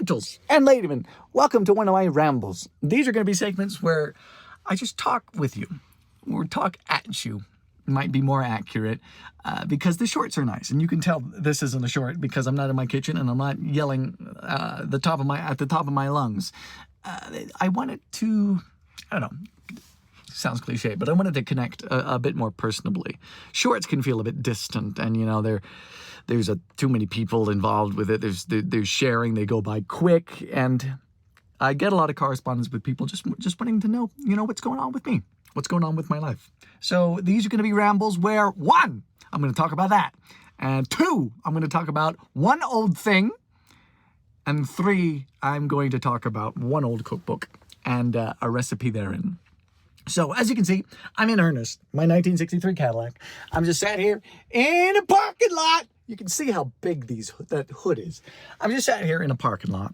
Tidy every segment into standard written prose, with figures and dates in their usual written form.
Gentles and ladymen, welcome to one of my rambles. These are going to be segments where I just talk with you, or talk at you, might be more accurate, because the shorts are nice. And you can tell this isn't a short because I'm not in my kitchen and I'm not yelling at the top of my lungs. I wanted to, I don't know, sounds cliche, but I wanted to connect a bit more personably. Shorts can feel a bit distant, and there's too many people involved with it. There's sharing, they go by quick, and I get a lot of correspondence with people just wanting to know, what's going on with me, what's going on with my life. So these are going to be rambles where, 1, I'm going to talk about that, and 2, I'm going to talk about one old thing, and 3, I'm going to talk about one old cookbook and a recipe therein. So, as you can see, I'm in earnest. My 1963 Cadillac. I'm just sat here in a parking lot. You can see how big that hood is. I'm just sat here in a parking lot.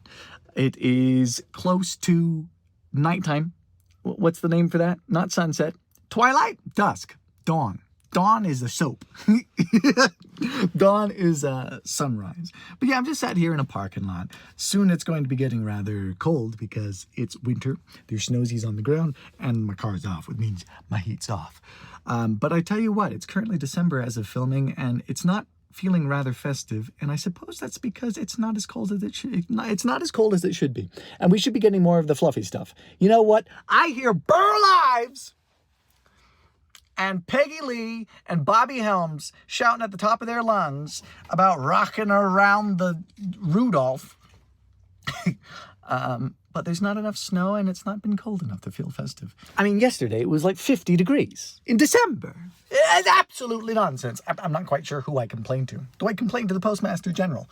It is close to nighttime. What's the name for that? Not sunset. Twilight? Dusk. Dawn. Dawn is the soap. Dawn is sunrise. But yeah, I'm just sat here in a parking lot. Soon it's going to be getting rather cold because it's winter. There's snowsies on the ground and my car's off, which means my heat's off. But I tell you what, it's currently December as of filming, and it's not feeling rather festive. And I suppose that's because it's not as cold as it should. It's not as cold as it should be. And we should be getting more of the fluffy stuff. You know what? I hear Burl Ives and Peggy Lee and Bobby Helms shouting at the top of their lungs about rocking around the Rudolph. But there's not enough snow, and it's not been cold enough to feel festive. I mean, yesterday it was like 50 degrees in December. It's absolutely nonsense. I'm not quite sure who I complain to. Do I complain to the Postmaster General?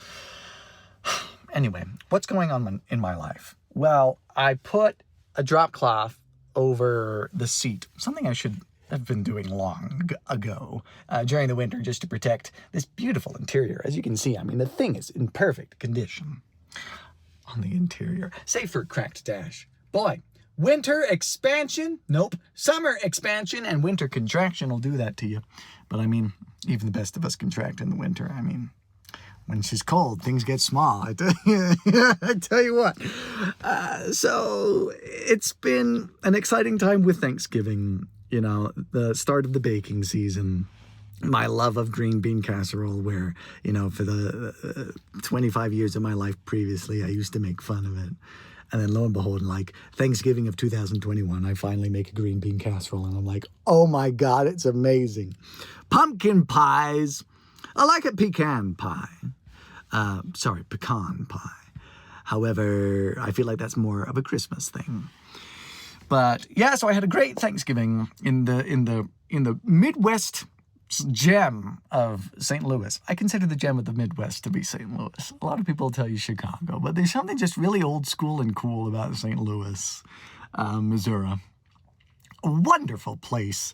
Anyway, what's going on in my life? Well, I put a drop cloth over the seat, something I should have been doing long ago during the winter, just to protect this beautiful interior. As you can see, I mean, the thing is in perfect condition on the interior, save for a cracked dash. Boy, winter expansion, nope. Summer expansion and winter contraction will do that to you. But I mean, even the best of us contract in the winter. I mean, when it's just cold, things get small. I tell you what. So it's been an exciting time with Thanksgiving. The start of the baking season, my love of green bean casserole, where, for the 25 years of my life previously, I used to make fun of it. And then lo and behold, like Thanksgiving of 2021, I finally make a green bean casserole, and I'm like, oh my God, it's amazing. Pumpkin pies. I like a pecan pie. Pecan pie. However, I feel like that's more of a Christmas thing. But yeah, so I had a great Thanksgiving in the Midwest gem of St. Louis. I consider the gem of the Midwest to be St. Louis. A lot of people tell you Chicago, but there's something just really old school and cool about St. Louis, Missouri. A wonderful place.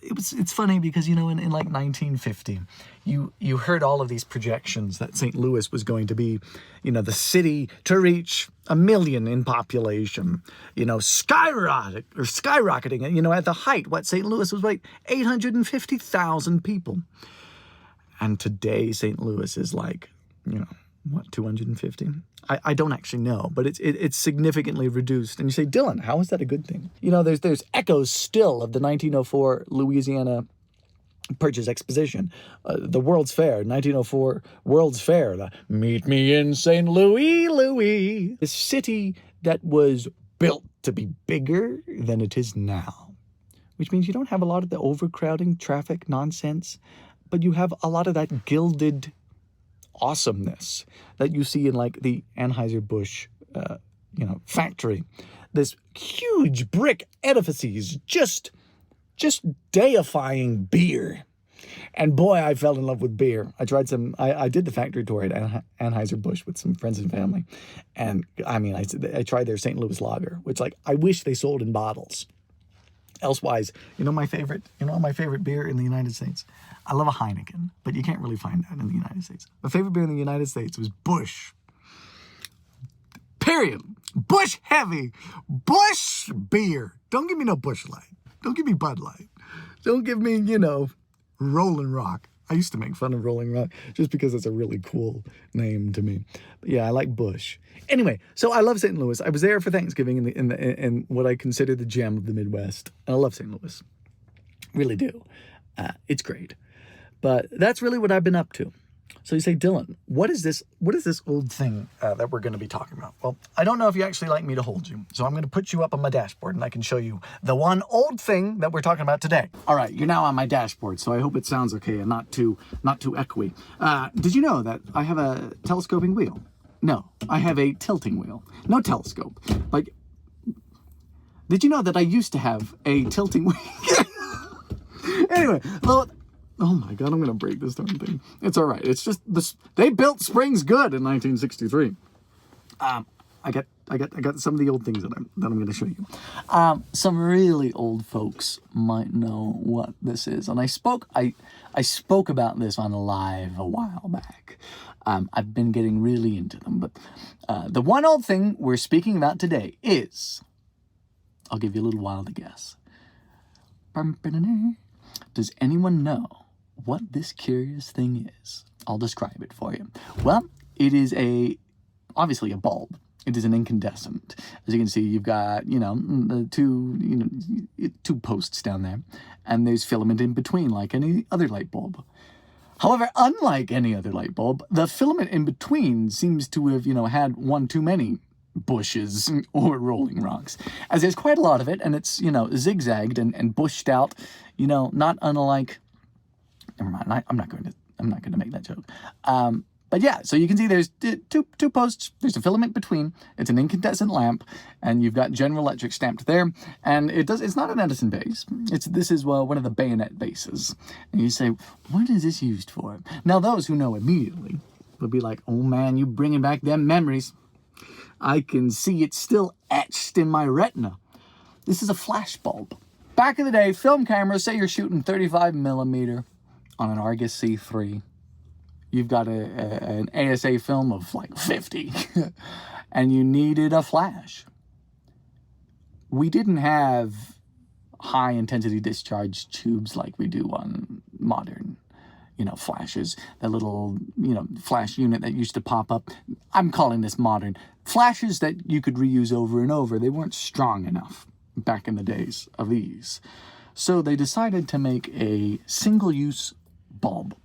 It's funny because, in like 1950, you heard all of these projections that St. Louis was going to be, the city to reach 1 million in population, skyrocketing, at the height, St. Louis was like 850,000 people. And today St. Louis is like, 250? I don't actually know, but it's significantly reduced. And you say, Dylan, how is that a good thing? There's echoes still of the 1904 Louisiana Purchase Exposition, the World's Fair, 1904 World's Fair, the Meet Me in St. Louis. This city that was built to be bigger than it is now, which means you don't have a lot of the overcrowding traffic nonsense, but you have a lot of that gilded awesomeness that you see in like the Anheuser-Busch, factory. This huge brick edifices just deifying beer. And boy, I fell in love with beer. I tried I did the factory tour at Anheuser-Busch with some friends and family. And I mean, I tried their St. Louis lager, which I wish they sold in bottles. Elsewise, my favorite beer in the United States? I love a Heineken, but you can't really find that in the United States. My favorite beer in the United States was Busch. Period. Busch heavy. Busch beer. Don't give me no Busch Light. Don't give me Bud Light. Don't give me, Rollin' Rock. I used to make fun of Rolling Rock just because it's a really cool name to me. But yeah, I like Bush. Anyway, so I love St. Louis. I was there for Thanksgiving in what I consider the gem of the Midwest. And I love St. Louis. Really do. It's great. But that's really what I've been up to. So you say, Dylan, what is this old thing that we're going to be talking about? Well, I don't know if you actually like me to hold you. So I'm going to put you up on my dashboard and I can show you the one old thing that we're talking about today. All right, you're now on my dashboard, so I hope it sounds okay and not too echoey. Did you know that I have a telescoping wheel? No, I have a tilting wheel. No telescope. Like, did you know that I used to have a tilting wheel? Anyway, well, oh my God, I'm going to break this darn thing. It's all right. It's just this. They built springs good in 1963. I got some of the old things that I'm going to show you. Some really old folks might know what this is. And I spoke about this on Live a while back. I've been getting really into them. But the one old thing we're speaking about today is, I'll give you a little while to guess. Does anyone know what this curious thing is? I'll describe it for you. Well, it is obviously a bulb. It is an incandescent. As you can see, you've got, two posts down there, and there's filament in between like any other light bulb. However, unlike any other light bulb, the filament in between seems to have, had one too many bushes or rolling rocks, as there's quite a lot of it, and it's, zigzagged and bushed out, not unlike, never mind, I'm not going to make that joke. But yeah, so you can see there's two posts, there's a filament between, it's an incandescent lamp, and you've got General Electric stamped there, and it's not an Edison base, this is one of the bayonet bases. And you say, what is this used for? Now those who know immediately will be like, oh man, you bringing back them memories. I can see it still etched in my retina. This is a flashbulb. Back in the day, film cameras, say you're shooting 35 millimeter on an Argus C3. You've got an ASA film of like 50, and you needed a flash. We didn't have high intensity discharge tubes like we do on modern flashes, that little, flash unit that used to pop up. I'm calling this modern. Flashes that you could reuse over and over. They weren't strong enough back in the days of these. So they decided to make a single-use bulb.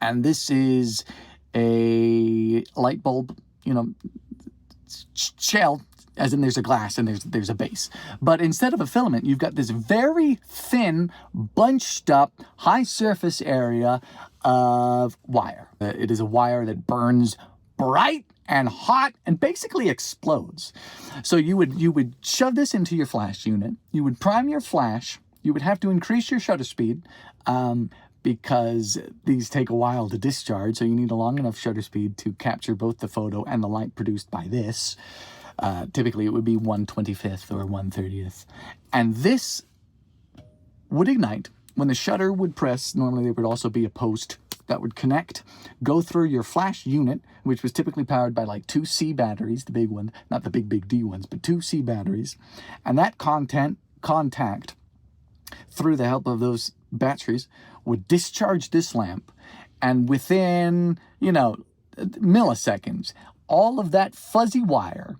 And this is a light bulb, shell, as in there's a glass and there's a base. But instead of a filament, you've got this very thin, bunched up, high surface area of wire. It is a wire that burns bright and hot and basically explodes. So you would shove this into your flash unit. You would prime your flash. You would have to increase your shutter speed because these take a while to discharge. So you need a long enough shutter speed to capture both the photo and the light produced by this. Typically it would be 1/25th or 1/30th. And this would ignite when the shutter would press. Normally there would also be a post that would connect, go through your flash unit, which was typically powered by like 2 C batteries, the big one, not the big D ones, but 2 C batteries. And that contact through the help of those batteries would discharge this lamp. And within, milliseconds, all of that fuzzy wire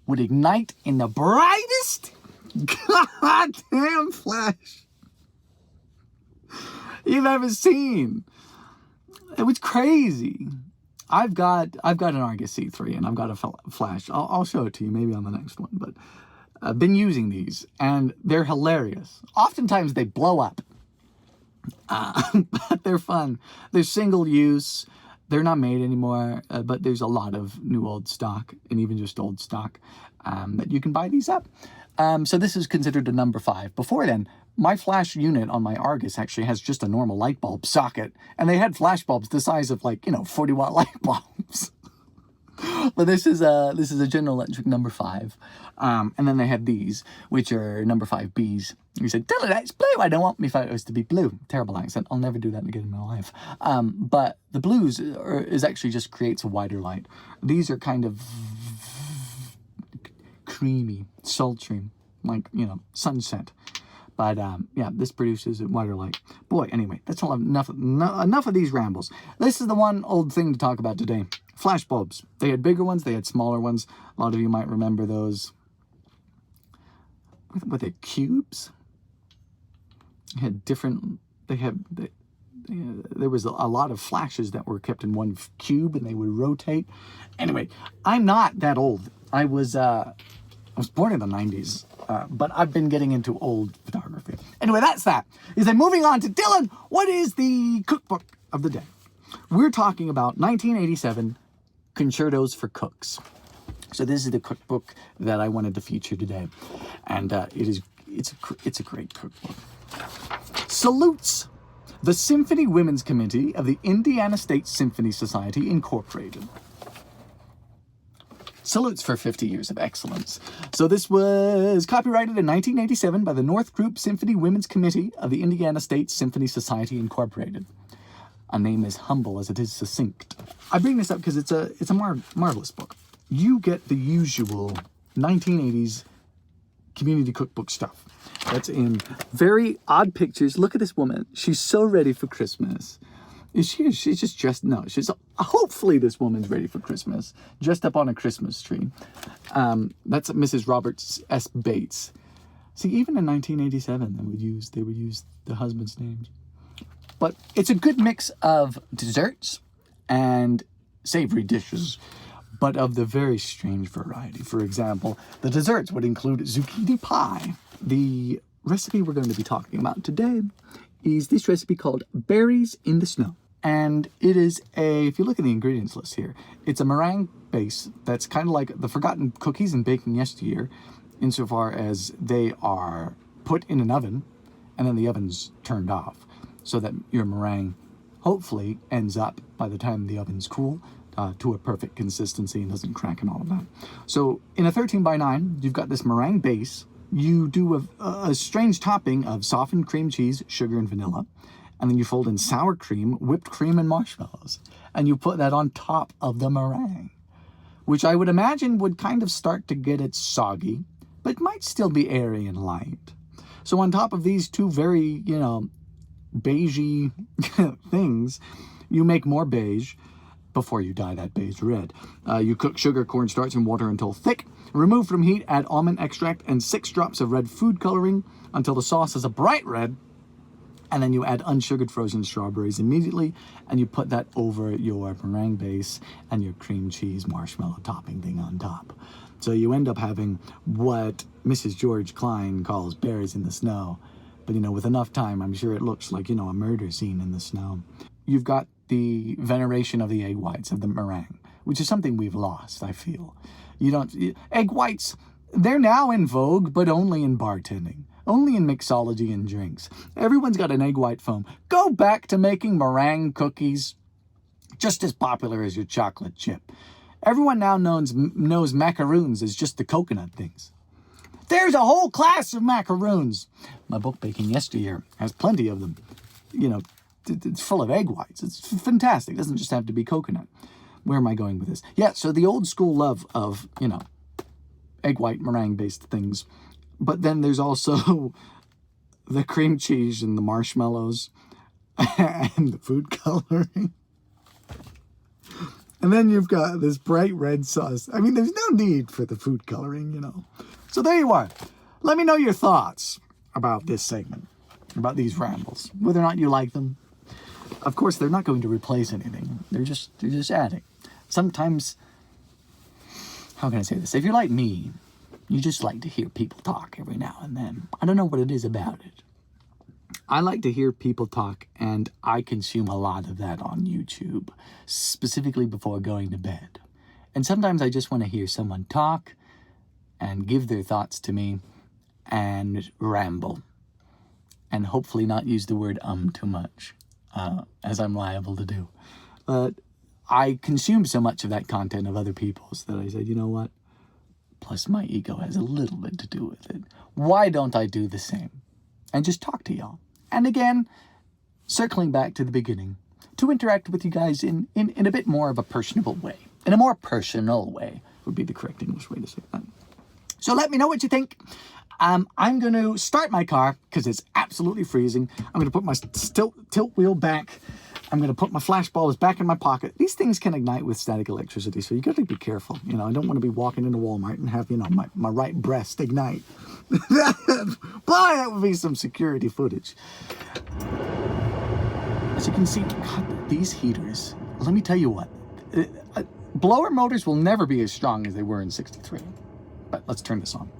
would ignite in the brightest goddamn flash you've ever seen. It was crazy. I've got an Argus C3 and I've got a flash. I'll show it to you maybe on the next one, but I've been using these and they're hilarious. Oftentimes they blow up, but they're fun. They're single use. They're not made anymore, but there's a lot of new old stock and even just old stock that you can buy these up. So this is considered a number 5. Before then, my flash unit on my Argus actually has just a normal light bulb socket, and they had flash bulbs the size of 40-watt light bulbs. But this is a General Electric number 5, and then they had these, which are number 5Bs. You said, Dylan, that's blue. I don't want my photos to be blue. Terrible accent. I'll never do that again in my life. But the blues is actually just creates a wider light. These are kind of creamy, sultry, like sunset. But yeah, this produces a wider light. Boy, anyway, that's enough of these rambles. This is the one old thing to talk about today. Flashbulbs. They had bigger ones, they had smaller ones. A lot of you might remember those. Were they cubes? They had different, there was a lot of flashes that were kept in one cube and they would rotate. Anyway, I'm not that old. I was born in the 90s, but I've been getting into old photography. Anyway, that's that. Then moving on to Dylan, what is the cookbook of the day? We're talking about 1987 Concertos for Cooks. So this is the cookbook that I wanted to feature today, and it's a great cookbook. Salutes the Symphony Women's Committee of the Indiana State Symphony Society, Incorporated. Salutes for 50 years of excellence. So this was copyrighted in 1987 by the North Group Symphony Women's Committee of the Indiana State Symphony Society, Incorporated. A name as humble as it is succinct. I bring this up because it's a marvelous book. You get the usual 1980s community cookbook stuff. That's in very odd pictures. Look at this woman. She's so ready for Christmas. She's just dressed. No, hopefully this woman's ready for Christmas. Dressed up on a Christmas tree. That's Mrs. Roberts S. Bates. See, even in 1987, they would use the husband's names. But it's a good mix of desserts and savory dishes, but of the very strange variety. For example, the desserts would include zucchini pie. The recipe we're going to be talking about today is this recipe called Berries in the Snow. And it is if you look at the ingredients list here, it's a meringue base that's kind of like the forgotten cookies in baking yesteryear, insofar as they are put in an oven and then the oven's turned off, so that your meringue hopefully ends up, by the time the oven's cool, to a perfect consistency and doesn't crack and all of that. So in a 13 by 9, you've got this meringue base. You do a strange topping of softened cream cheese, sugar, and vanilla. And then you fold in sour cream, whipped cream, and marshmallows. And you put that on top of the meringue, which I would imagine would kind of start to get it soggy, but might still be airy and light. So on top of these two very, beigey things, you make more beige before you dye that beige red. You cook sugar, cornstarch, and water until thick. Remove from heat, add almond extract and 6 drops of red food coloring until the sauce is a bright red. And then you add unsugared frozen strawberries immediately, and you put that over your meringue base and your cream cheese marshmallow topping thing on top. So you end up having what Mrs. George Klein calls berries in the snow. But, with enough time, I'm sure it looks like, a murder scene in the snow. You've got the veneration of the egg whites of the meringue, which is something we've lost, I feel. Egg whites, they're now in vogue, but only in bartending. Only in mixology and drinks. Everyone's got an egg white foam. Go back to making meringue cookies, just as popular as your chocolate chip. Everyone now knows macaroons as just the coconut things. There's a whole class of macaroons. My book, Baking Yesteryear, has plenty of them. It's full of egg whites. It's fantastic. It doesn't just have to be coconut. Where am I going with this? Yeah, so the old school love of, egg white meringue-based things. But then there's also the cream cheese and the marshmallows and the food coloring. And then you've got this bright red sauce. I mean, there's no need for the food coloring, So there you are. Let me know your thoughts about this segment, about these rambles, whether or not you like them. Of course, they're not going to replace anything. They're just adding. Sometimes, how can I say this? If you're like me, you just like to hear people talk every now and then. I don't know what it is about it. I like to hear people talk, and I consume a lot of that on YouTube, specifically before going to bed. And sometimes I just want to hear someone talk and give their thoughts to me and ramble. And hopefully not use the word too much, as I'm liable to do. But I consume so much of that content of other people's that I said, you know what? Plus my ego has a little bit to do with it. Why don't I do the same? And just talk to y'all. And again, circling back to the beginning, to interact with you guys in a bit more of a personable way. In a more personal way would be the correct English way to say that. So let me know what you think. I'm going to start my car because it's absolutely freezing. I'm going to put my tilt wheel back. I'm going to put my flashbulbs back in my pocket. These things can ignite with static electricity, so you got to be careful. You know, I don't want to be walking into Walmart and have, you know, my right breast ignite. Boy, that would be some security footage. As you can see, God, these heaters, let me tell you what, blower motors will never be as strong as they were in 63. But let's turn this on.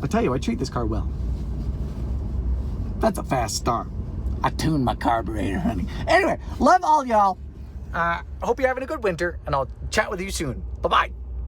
I tell you, I treat this car well. That's a fast start. I tuned my carburetor, honey. Anyway, love all y'all. Hope you're having a good winter, and I'll chat with you soon. Bye-bye.